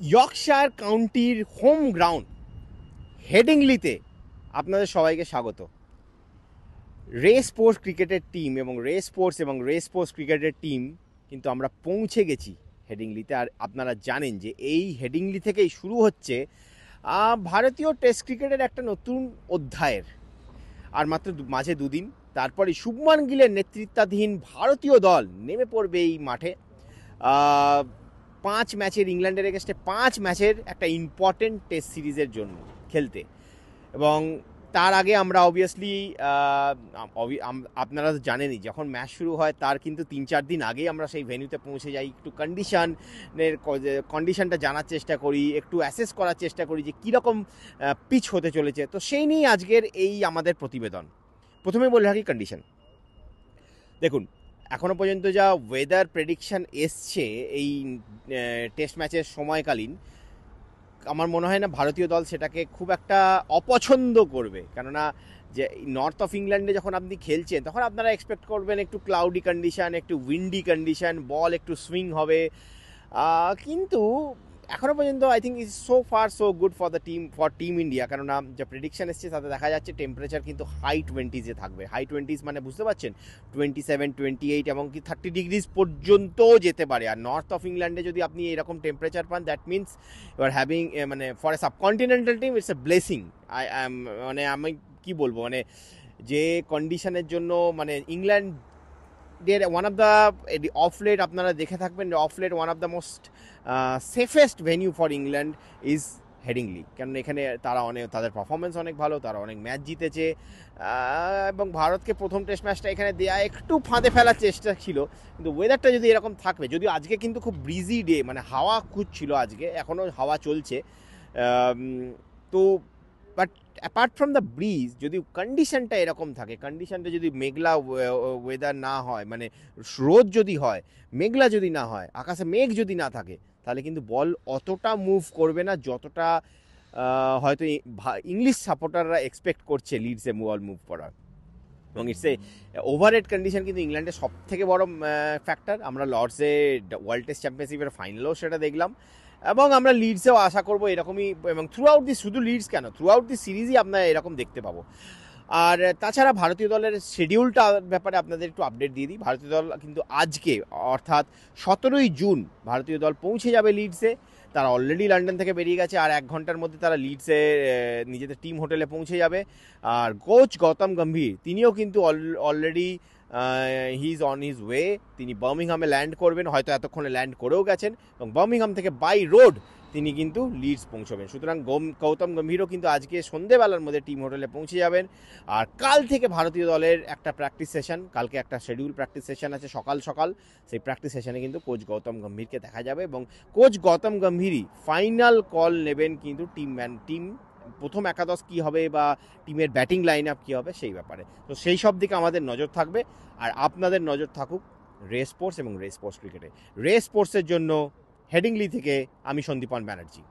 Yorkshire কাউন্টির home ground হেডিংলিতে আপনাদের সবাইকে স্বাগত। রেস স্পোর্টস ক্রিকেটের টিম এবং রেস স্পোর্টস ক্রিকেটের টিম কিন্তু আমরা পৌঁছে গেছি হেডিংলিতে। আর আপনারা জানেন যে এই হেডিংলি থেকেই শুরু হচ্ছে ভারতীয় টেস্ট ক্রিকেটের একটা নতুন অধ্যায়ের। আর মাত্র মাঝে দুদিন তারপরে শুভমান গিলের নেতৃত্বাধীন ভারতীয় দল নেমে পড়বে এই মাঠে 5 ম্যাচের, ইংল্যান্ডের এগেনস্টে 5 ম্যাচের একটা ইম্পর্টেন্ট টেস্ট সিরিজের জন্য খেলতে। এবং তার আগে আমরা অবভিয়াসলি আপনারা জানেনই, যখন ম্যাচ শুরু হয় তার কিন্তু 3-4 দিন আগেই আমরা সেই ভেন্যুতে পৌঁছে যাই, একটু কন্ডিশনটা জানার চেষ্টা করি, একটু অ্যাসেস করার চেষ্টা করি যে কীরকম পিচ হতে চলেছে। তো সেই নিয়ে আজকের এই আমাদের প্রতিবেদন। প্রথমে বলে রাখি কন্ডিশন। দেখুন, এখনও পর্যন্ত যা ওয়েদার প্রেডিকশান এসছে এই টেস্ট ম্যাচের সময়কালীন, আমার মনে হয় না ভারতীয় দল সেটাকে খুব একটা অপছন্দ করবে। কেননা যে নর্থ অফ ইংল্যান্ডে যখন আপনি খেলছেন তখন আপনারা এক্সপেক্ট করবেন একটু ক্লাউডি কন্ডিশান, একটু উইন্ডি কন্ডিশান, বল একটু সুইং হবে। কিন্তু এখনও পর্যন্ত I think is so far so good for team India. কেননা যা প্রেডিকশান এসছে তাতে দেখা যাচ্ছে টেম্পারেচার কিন্তু হাই 20s থাকবে। হাই 20s মানে বুঝতে পারছেন 27, 28 এমনকি 30 ডিগ্রিজ পর্যন্তও যেতে পারে। আর নর্থ অফ ইংল্যান্ডে যদি আপনি এরকম টেম্পারেচার পান, that means you are having, মানে for a subcontinental team it's a blessing. মানে আমি কি বলবো, মানে যে কন্ডিশনের জন্য মানে England one of the of late আপনারা দেখে থাকবেন, of late one of the most safest venue for England is Headingley. কারণ এখানে তাদের পারফরমেন্স অনেক ভালো, তারা অনেক ম্যাচ জিতেছে। এবং ভারতকে প্রথম টেস্ট ম্যাচটা এখানে দেয়া একটু ফাঁদে ফেলার চেষ্টা ছিল, কিন্তু ওয়েদারটা যদি এরকম থাকবে, যদিও আজকে কিন্তু খুব ব্রিজি ডে, মানে হাওয়া খুঁজছিল আজকে, এখনও হাওয়া চলছে। তো but apart from the bridge, যদি কন্ডিশনটা এরকম থাকে, কন্ডিশনটা যদি মেঘলা ওয়েদার না হয়, মানে রোদ যদি হয়, মেঘলা যদি না হয়, আকাশে মেঘ যদি না থাকে, তাহলে কিন্তু বল অতটা মুভ করবে না যতটা হয়তো ইংলিশ সাপোর্টাররা এক্সপেক্ট করছে লিডসে বল মুভ করার। এবং ইটস এ ওভারহেড কন্ডিশন কিন্তু ইংল্যান্ডের সব থেকে বড় ফ্যাক্টর। আমরা লর্ডসে ওয়ার্ল্ড টেস্ট চ্যাম্পিয়নশিপের ফাইনালেও সেটা দেখলাম, এবং আমরা লিডসেও আশা করবো এরকমই। এবং থ্রু আউট দি, শুধু লিডস কেন, থ্রু আউট দি সিরিজই আপনারা এরকম দেখতে পাবো। আর তাছাড়া ভারতীয় দলের শিডিউলটা ব্যাপারে আপনাদের একটু আপডেট দিয়ে দিই। ভারতীয় দল কিন্তু আজকে অর্থাৎ 17ই জুন ভারতীয় দল পৌঁছে যাবে লিডসে। তারা অলরেডি লন্ডন থেকে বেরিয়ে গেছে, আর 1 ঘন্টার মধ্যে তারা লিডসে নিজেদের টিম হোটেলে পৌঁছে যাবে। আর কোচ গৌতম গম্ভীর তিনিও কিন্তু already he is on his way. তিনি বার্মিংহামে ল্যান্ড করবেন, হয়তো এতক্ষণে ল্যান্ড করেও গেছেন, এবং বার্মিংহাম থেকে বাই রোড তিনি কিন্তু লিডস পৌঁছবেন। সুতরাং গৌতম গম্ভীরও কিন্তু আজকে সন্ধেবেলার মধ্যে টিম হোটেলে পৌঁছে যাবেন। আর কাল থেকে ভারতীয় দলের একটা প্র্যাকটিস সেশন, কালকে একটা শিডিউল প্র্যাকটিস সেশন আছে সকাল সকাল। সেই প্র্যাকটিস সেশনে কিন্তু কোচ গৌতম গম্ভীরকে দেখা যাবে, এবং কোচ গৌতম গম্ভীরই ফাইনাল কল নেবেন কিন্তু টিম প্রথম একাদশ কী হবে বা টিমের ব্যাটিং লাইন আপ কী হবে সেই ব্যাপারে। তো সেই সব দিকে আমাদের নজর থাকবে, আর আপনাদের নজর থাকুক রেস স্পোর্টস এবং রেস স্পোর্টস ক্রিকেটে। রেস স্পোর্টসের জন্য হেডিংলি থেকে আমি সন্দীপন ব্যানার্জি।